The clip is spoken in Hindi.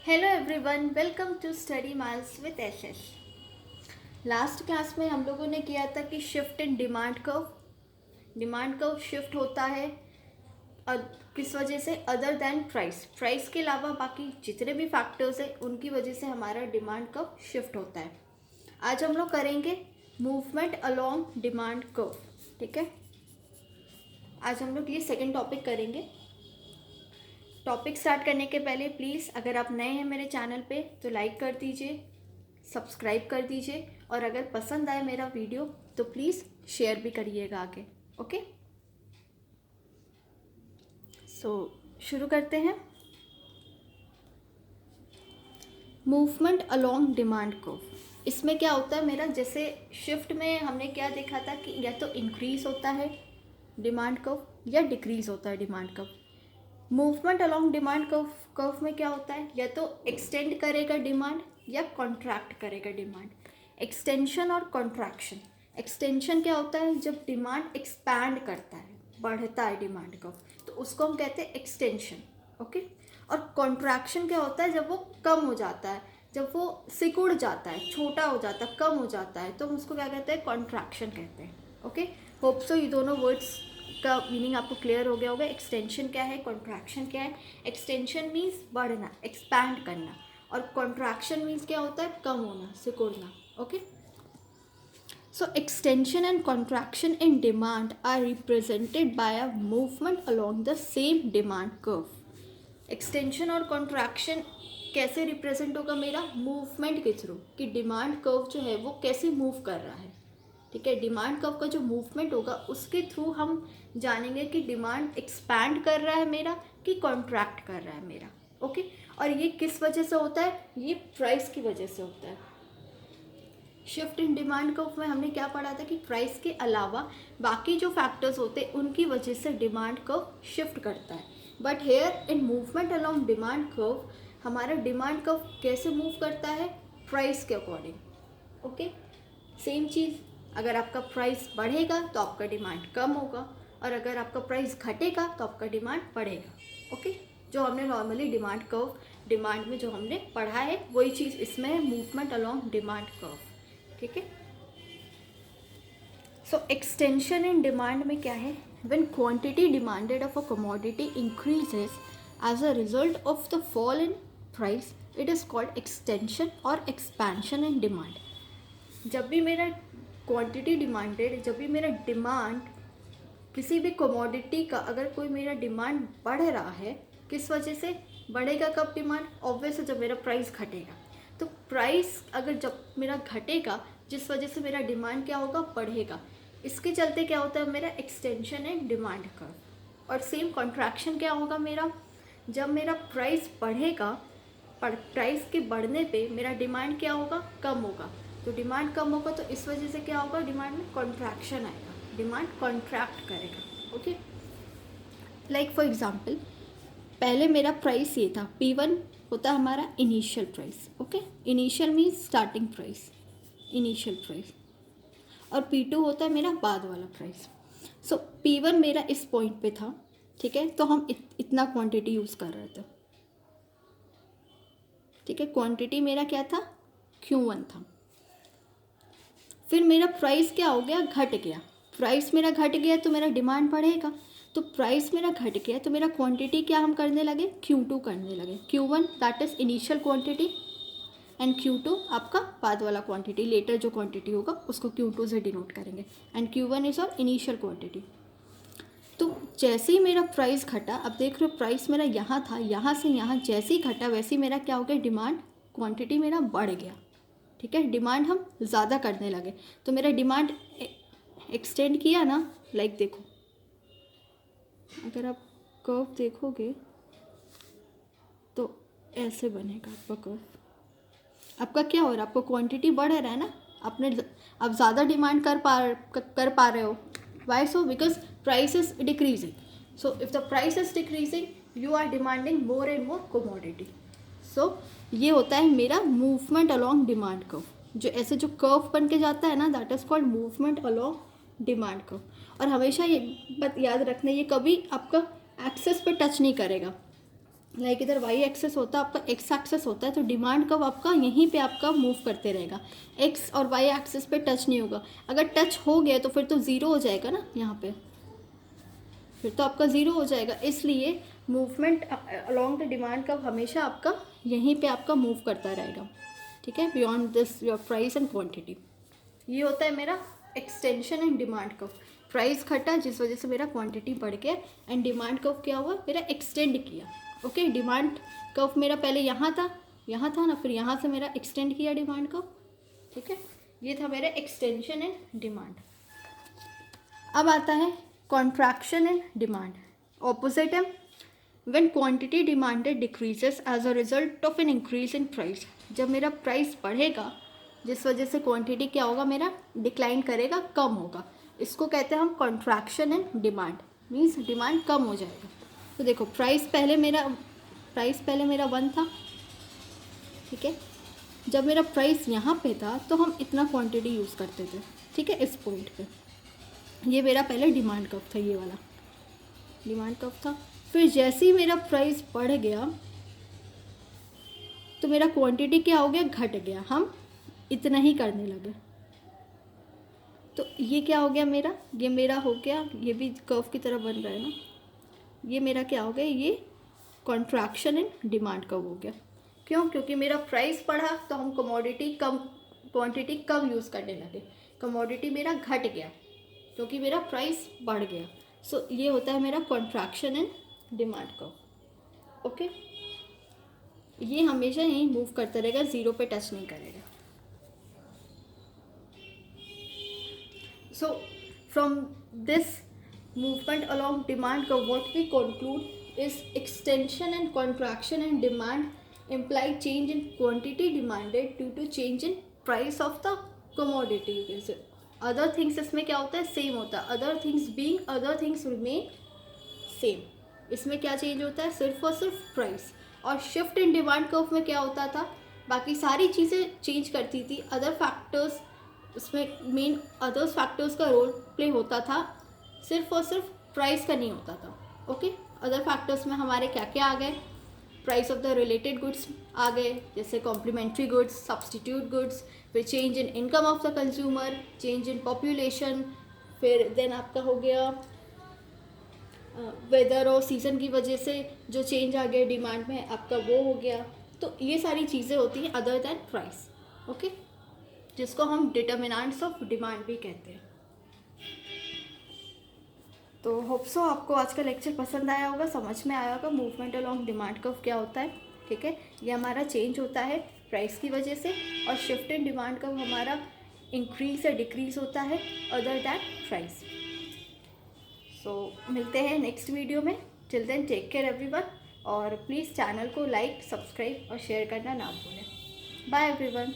Hello everyone, welcome to study miles with SS. Last class में हम लोगों ने किया था कि shift in demand curve shift होता है किस वजह से, अदर देन प्राइस के अलावा बाकी जितने भी फैक्टर्स हैं उनकी वजह से हमारा डिमांड कर्व शिफ्ट होता है। आज हम लोग करेंगे मूवमेंट अलोंग डिमांड कर्व। ठीक है, आज हम लोग ये सेकेंड टॉपिक करेंगे। टॉपिक स्टार्ट करने के पहले प्लीज़ अगर आप नए हैं मेरे चैनल पे तो लाइक कर दीजिए, सब्सक्राइब कर दीजिए और अगर पसंद आए मेरा वीडियो तो प्लीज़ शेयर भी करिएगा आगे। ओके, सो शुरू करते हैं। मूवमेंट अलोंग डिमांड कर्व, इसमें क्या होता है मेरा, जैसे शिफ्ट में हमने क्या देखा था कि या तो इंक्रीज होता है डिमांड कर्व या डिक्रीज होता है demand curve. Movement along demand curve में क्या होता है, या तो एक्सटेंड करेगा डिमांड या कॉन्ट्रैक्ट करेगा डिमांड। एक्सटेंशन और कॉन्ट्रैक्शन। एक्सटेंशन क्या होता है, जब डिमांड एक्सपैंड करता है, बढ़ता है डिमांड कर्व, तो उसको हम कहते हैं एक्सटेंशन। ओके, और कॉन्ट्रैक्शन क्या होता है, जब वो कम हो जाता है, जब वो सिकुड़ जाता है, छोटा हो जाता है, कम हो जाता है, तो हम उसको क्या कहते हैं, कॉन्ट्रैक्शन कहते हैं। ओके, होप सो ये दोनों वर्ड्स का मीनिंग आपको क्लियर हो गया होगा। एक्सटेंशन क्या है, कॉन्ट्रैक्शन क्या है। एक्सटेंशन मीन्स बढ़ना, एक्सपैंड करना, और कॉन्ट्रैक्शन मीन्स क्या होता है, कम होना, सिकुड़ना। Okay, so extension and contraction in demand are represented by a movement along the same demand curve. Extension और कॉन्ट्रैक्शन कैसे रिप्रेजेंट होगा मेरा, मूवमेंट के थ्रू, कि डिमांड कर्व जो है वो कैसे मूव कर रहा है। ठीक है, डिमांड कर्व का जो मूवमेंट होगा उसके थ्रू हम जानेंगे कि डिमांड एक्सपैंड कर रहा है मेरा कि कॉन्ट्रैक्ट कर रहा है मेरा। ओके, और ये किस वजह से होता है, ये प्राइस की वजह से होता है। शिफ्ट इन डिमांड कर्व में हमने क्या पढ़ा था कि प्राइस के अलावा बाकी जो फैक्टर्स होते हैं उनकी वजह से डिमांड कर्व शिफ्ट करता है। But here in movement along demand curve हमारा डिमांड कर्व कैसे मूव करता है, प्राइस के अकॉर्डिंग। ओके, सेम चीज़, अगर आपका प्राइस बढ़ेगा तो आपका डिमांड कम होगा, और अगर आपका प्राइस घटेगा तो आपका डिमांड बढ़ेगा। ओके, जो हमने नॉर्मली डिमांड में जो हमने पढ़ा है वही चीज़ इसमें है, मूवमेंट अलोंग डिमांड कर्व। ठीक है, सो एक्सटेंशन इन डिमांड में क्या है, when quantity demanded of a commodity increases as a result of the fall in price, it is called extension और एक्सपेंशन इन डिमांड। जब भी मेरा क्वांटिटी डिमांडेड, जब भी मेरा डिमांड किसी भी कमोडिटी का, अगर कोई मेरा डिमांड बढ़ रहा है, किस वजह से बढ़ेगा, कब डिमांड, ऑब्वियस है जब मेरा प्राइस घटेगा। तो प्राइस अगर जब मेरा घटेगा, जिस वजह से मेरा डिमांड क्या होगा, बढ़ेगा, इसके चलते क्या होता है मेरा एक्सटेंशन इन डिमांड कर्व। और सेम कॉन्ट्रैक्शन क्या होगा मेरा, जब मेरा प्राइस बढ़ेगा, प्राइस के बढ़ने पे मेरा डिमांड क्या होगा, कम होगा, तो डिमांड कम होगा तो इस वजह से क्या होगा, डिमांड में कॉन्ट्रैक्शन आएगा, डिमांड कॉन्ट्रैक्ट करेगा। ओके, लाइक फॉर एग्जांपल, पहले मेरा प्राइस ये था, P1 होता है हमारा initial price. Okay, initial means starting price, initial price, और P2 होता है मेरा बाद वाला प्राइस। सो P1 मेरा इस पॉइंट पे था, ठीक है, तो हम इतना क्वांटिटी यूज़ कर रहे थे। ठीक है, क्वांटिटी मेरा क्या था, Q1 था। फिर मेरा प्राइस क्या हो गया, घट गया। प्राइस मेरा घट गया तो मेरा डिमांड बढ़ेगा, तो प्राइस मेरा घट गया तो मेरा क्वांटिटी क्या हम करने लगे, Q2 करने लगे। Q1 that is initial quantity and Q2 आपका बाद वाला क्वांटिटी, लेटर जो क्वांटिटी होगा उसको Q2 से डिनोट करेंगे, एंड Q1 इज़ और इनिशियल क्वांटिटी। तो जैसे ही मेरा प्राइस घटा, अब देख रहे हो प्राइस मेरा यहाँ था, यहाँ से यहाँ जैसे ही घटा वैसे ही मेरा क्या हो गया, डिमांड क्वांटिटी मेरा बढ़ गया। ठीक है, डिमांड हम ज़्यादा करने लगे, तो मेरा डिमांड एक्सटेंड किया ना। लाइक देखो, अगर आप कर्व देखोगे तो ऐसे बनेगा आपका कर्व। आपका क्या हो रहा है, आपको क्वांटिटी बढ़ रहा है ना, आप ज़्यादा डिमांड कर पा रहे हो। Why so, because price is decreasing, so if the price is decreasing you are demanding more and more commodity. So ये होता है मेरा मूवमेंट अलोंग डिमांड कर्व। जो ऐसे जो कर्व बन के जाता है ना, that is called movement along demand curve. और हमेशा ये बात याद रखना, ये कभी आपका एक्सेस पे टच नहीं करेगा, लाइक इधर वाई एक्सेस होता है, आपका एक्स एक्सेस होता है, तो डिमांड कर्व आपका यहीं पे आपका मूव करते रहेगा, एक्स और वाई एक्सेस पे टच नहीं होगा। अगर टच हो गया तो फिर तो ज़ीरो हो जाएगा ना, यहाँ पे फिर तो आपका ज़ीरो हो जाएगा। इसलिए movement along the demand curve हमेशा आपका यहीं पे आपका मूव करता रहेगा, ठीक है, beyond this your price and quantity. ये होता है मेरा extension and demand curve. Price घटा जिस वजह से मेरा क्वांटिटी बढ़ गया, एंड डिमांड कर्व क्या हुआ, मेरा एक्सटेंड किया। ओके, डिमांड कर्व मेरा पहले यहाँ था ना, फिर यहाँ से मेरा एक्सटेंड किया डिमांड कर्व, ठीक है। ये था मेरा एक्सटेंशन एंड डिमांड। अब आता है कॉन्ट्रैक्शन एंड डिमांड। ऑपोजिट है, when quantity demanded decreases as a result of an increase in price. जब मेरा प्राइस बढ़ेगा जिस वजह से क्वांटिटी क्या होगा, मेरा डिक्लाइन करेगा, कम होगा, इसको कहते हैं हम contraction and demand, means demand कम हो जाएगा। तो देखो प्राइस पहले मेरा 1 था, ठीक है। जब मेरा प्राइस यहाँ पे था तो हम इतना क्वांटिटी यूज़ करते थे, ठीक है, इस पॉइंट पे। ये मेरा पहले डिमांड कर्व था, ये वाला डिमांड कर्व था। फिर जैसे ही मेरा प्राइस बढ़ गया तो मेरा क्वांटिटी क्या हो गया, घट गया, हम इतना ही करने लगे। तो ये क्या हो गया मेरा, ये मेरा हो गया, ये भी कर्व की तरह बन रहा है ना, ये मेरा क्या हो गया, ये कॉन्ट्रैक्शन इन डिमांड कर्व हो गया। क्यों, क्योंकि मेरा प्राइस बढ़ा तो हम क्वांटिटी कम यूज़ करने लगे, कमोडिटी मेरा घट गया क्योंकि मेरा प्राइस बढ़ गया। सो ये होता है मेरा contraction in demand curve. Okay, ये हमेशा यहीं मूव करता रहेगा, ज़ीरो पे टच नहीं करेगा। So from this movement along demand curve, what we conclude is extension and contraction in demand imply change in quantity demanded due to change in price of the commodity. Other things इसमें क्या होता है, सेम होता है, other things being other things remain same। इसमें क्या चेंज होता है, सिर्फ और सिर्फ प्राइस। और शिफ्ट इन डिमांड कर्व में क्या होता था, बाकी सारी चीज़ें चेंज करती थी, अदर फैक्टर्स, उसमें मेन अदर्स फैक्टर्स का रोल प्ले होता था, सिर्फ और सिर्फ प्राइस का नहीं होता था। ओके, अदर फैक्टर्स में हमारे क्या क्या आ गए, price of the related goods आ गए, जैसे कॉम्प्लीमेंट्री गुड्स, सब्सटीट्यूट गुड्स, फिर change in income of the consumer, change in population, फिर देन आपका हो गया वेदर और सीज़न की वजह से जो चेंज आ गया डिमांड में आपका, वो हो गया। तो ये सारी चीज़ें होती हैं अदर दैन प्राइस, ओके, जिसको हम डिटर्मिनेंट्स ऑफ डिमांड भी कहते हैं। तो होप सो आपको आज का लेक्चर पसंद आया होगा, समझ में आया होगा मूवमेंट अलोंग डिमांड कर्व क्या होता है, ठीक है। ये हमारा चेंज होता है प्राइस की वजह से, और शिफ्ट इन डिमांड कर्व हमारा इंक्रीज या डिक्रीज होता है अदर दैन प्राइस। सो मिलते हैं नेक्स्ट वीडियो में, till then take care everyone, और प्लीज़ चैनल को लाइक, सब्सक्राइब और शेयर करना ना भूलें। Bye everyone.